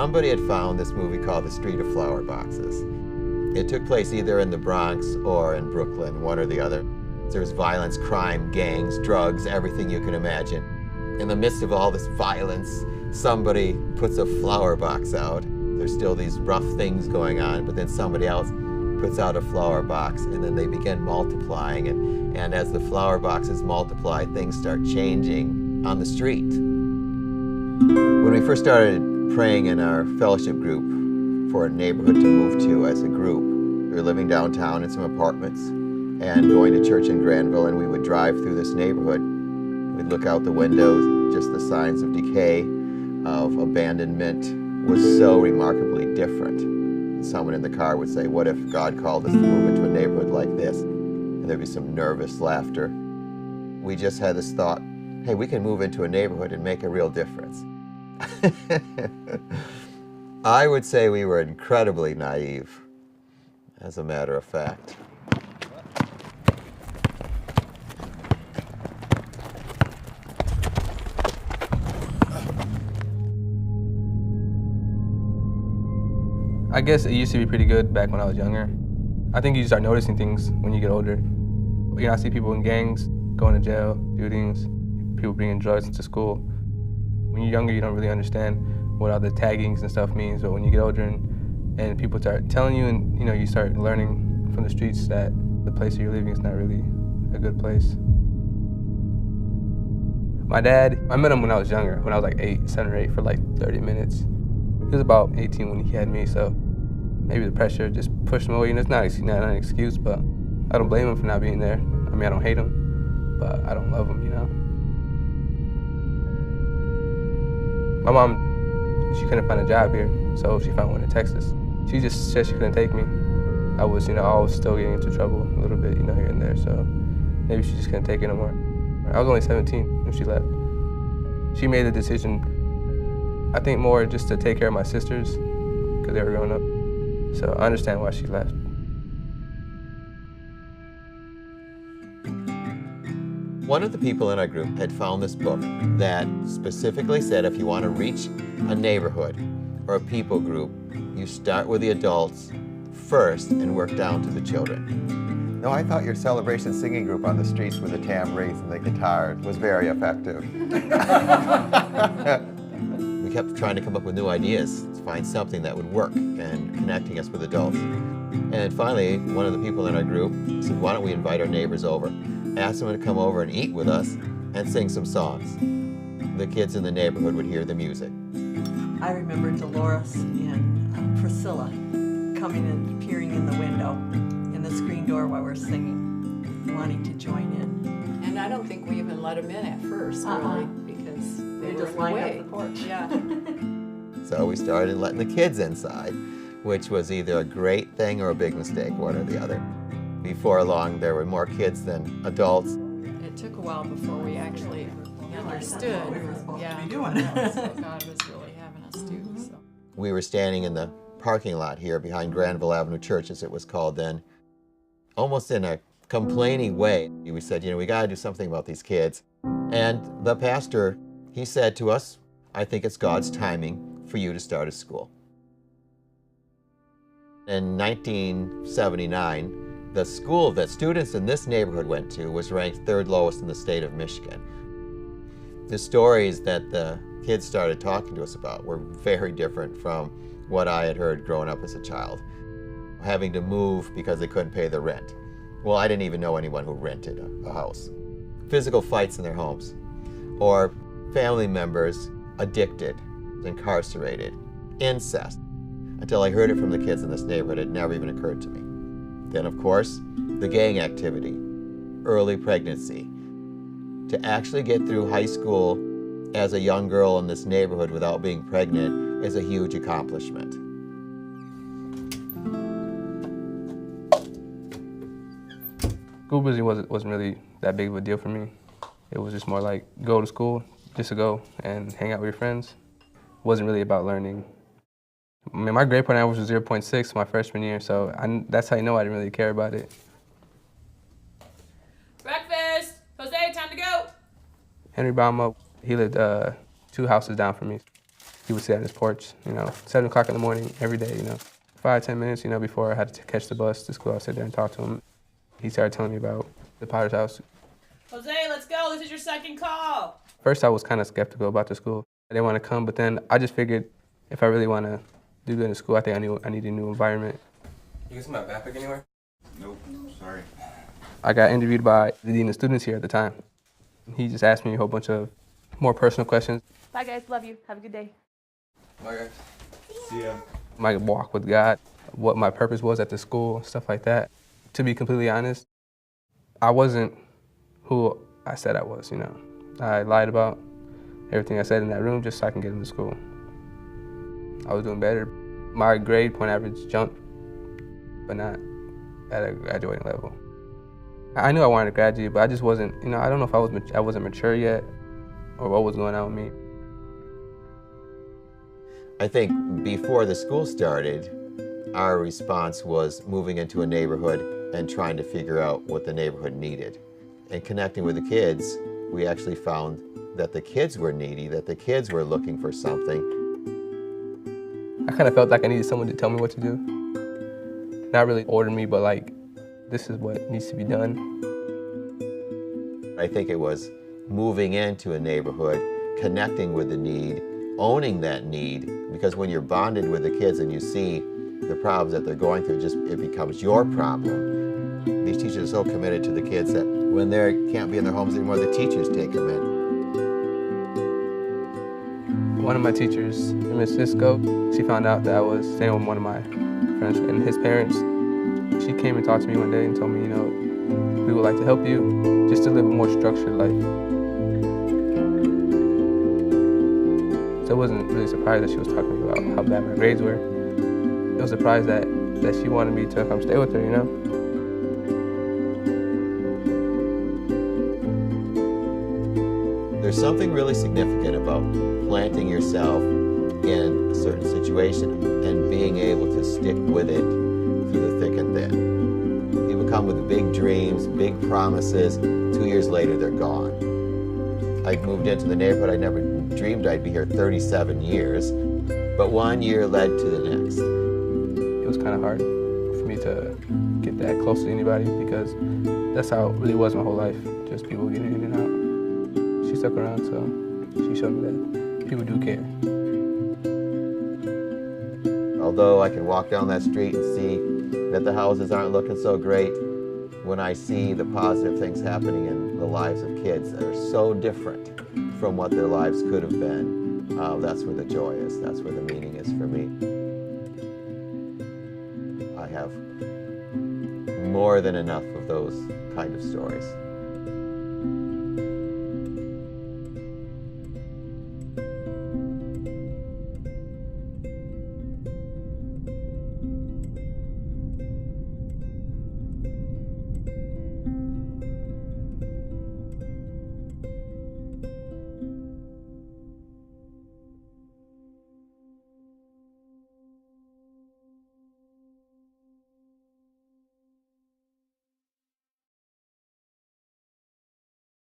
somebody had found this movie called The Street of Flower Boxes. It took place either in the Bronx or in Brooklyn, one or the other. There's violence, crime, gangs, drugs, everything you can imagine. In the midst of all this violence, somebody puts a flower box out. There's still these rough things going on, but then somebody else puts out a flower box, and then they begin multiplying. And as the flower boxes multiply, things start changing on the street. When we first started praying in our fellowship group for a neighborhood to move to as a group, we were living downtown in some apartments and going to church in Granville, and we would drive through this neighborhood. We'd look out the windows, just the signs of decay, of abandonment was so remarkably different. And someone in the car would say, what if God called us to move into a neighborhood like this? And there'd be some nervous laughter. We just had this thought, hey, we can move into a neighborhood and make a real difference. I would say we were incredibly naive, as a matter of fact. I guess it used to be pretty good back when I was younger. I think you start noticing things when you get older. You know, I see people in gangs, going to jail, shootings, people bringing drugs into school. When you're younger, you don't really understand what all the taggings and stuff means, but when you get older and people start telling you, and you know, you start learning from the streets that the place that you're living is not really a good place. My dad, I met him when I was younger, when I was like 7 or 8 for like 30 minutes. He was about 18 when he had me, so maybe the pressure just pushed him away. And it's not an excuse, but I don't blame him for not being there. I mean, I don't hate him, but I don't love him, you know? My mom, she couldn't find a job here, so she found one in Texas. She just said she couldn't take me. I was still getting into trouble a little bit, you know, here and there, so maybe she just couldn't take it no more. I was only 17 when she left. She made the decision, I think more just to take care of my sisters, because they were growing up. So I understand why she left. One of the people in our group had found this book that specifically said if you want to reach a neighborhood or a people group, you start with the adults first and work down to the children. No, I thought your celebration singing group on the streets with the tambourines and the guitar was very effective. We kept trying to come up with new ideas to find something that would work and connecting us with adults. And finally, one of the people in our group said, why don't we invite our neighbors over, ask them to come over and eat with us and sing some songs. The kids in the neighborhood would hear the music. I remember Dolores and Priscilla coming and peering in the window in the screen door while we're singing, wanting to join in. And I don't think we even let them in at first, really, because they were just in the lined way. up the porch. Yeah. So we started letting the kids inside, which was either a great thing or a big mistake, one or the other. Before long, there were more kids than adults. It took a while before we actually understood. What we were supposed to Yeah. be doing. That's what God was really having us do. So. We were standing in the parking lot here behind Granville Avenue Church, as it was called then, almost in a complaining way. We said, you know, we got to do something about these kids. And the pastor, he said to us, I think it's God's timing for you to start a school. In 1979, the school that students in this neighborhood went to was ranked 3rd lowest in the state of Michigan. The stories that the kids started talking to us about were very different from what I had heard growing up as a child. Having to move because they couldn't pay the rent. Well, I didn't even know anyone who rented a house. Physical fights in their homes, or family members addicted, incarcerated, incest. Until I heard it from the kids in this neighborhood, it never even occurred to me. Then, of course, the gang activity, early pregnancy. To actually get through high school as a young girl in this neighborhood without being pregnant is a huge accomplishment. School busy wasn't really that big of a deal for me. It was just more like go to school, just to go and hang out with your friends. It wasn't really about learning. I mean, my grade point average was 0.6 my freshman year, so that's how you know I didn't really care about it. Breakfast! Jose, time to go! Henry Bauma, he lived 2 houses down from me. He would sit on his porch, 7 o'clock in the morning every day, 5, 10 minutes, before I had to catch the bus to school, I'd sit there and talk to him. He started telling me about the Potter's House. Jose, let's go. This is your second call. First, I was kind of skeptical about the school. I didn't want to come, but then I just figured if I really want to do good in school, I think I need a new environment. You can see my backpack anywhere? Nope, sorry. I got interviewed by the dean of students here at the time. He just asked me a whole bunch of more personal questions. Bye, guys. Love you. Have a good day. Bye, guys. See ya. My walk with God, what my purpose was at the school, stuff like that. To be completely honest, I wasn't who I said I was, I lied about everything I said in that room just so I can get into school. I was doing better. My grade point average jumped, but not at a graduating level. I knew I wanted to graduate, but I just wasn't, I don't know if I wasn't mature yet or what was going on with me. I think before the school started, our response was moving into a neighborhood and trying to figure out what the neighborhood needed. And connecting with the kids, we actually found that the kids were needy, that the kids were looking for something. I kind of felt like I needed someone to tell me what to do. Not really order me, but like, this is what needs to be done. I think it was moving into a neighborhood, connecting with the need, owning that need, because when you're bonded with the kids and you see the problems that they're going through, it becomes your problem. These teachers are so committed to the kids that when they can't be in their homes anymore, the teachers take them in. One of my teachers, Miss Cisco, she found out that I was staying with one of my friends and his parents. She came and talked to me one day and told me, we would like to help you just to live a more structured life. So I wasn't really surprised that she was talking about how bad my grades were. I was surprised that she wanted me to come stay with her, There's something really significant about planting yourself in a certain situation and being able to stick with it through the thick and thin. People come with big dreams, big promises. 2 years later, they're gone. I moved into the neighborhood. I never dreamed I'd be here 37 years, but 1 year led to the next. It was kind of hard for me to get that close to anybody because that's how it really was my whole life, just people getting in and out. She stuck around, so she showed me that people do care. Although I can walk down that street and see that the houses aren't looking so great, when I see the positive things happening in the lives of kids that are so different from what their lives could have been, that's where the joy is, that's where the meaning is for me. I have more than enough of those kind of stories.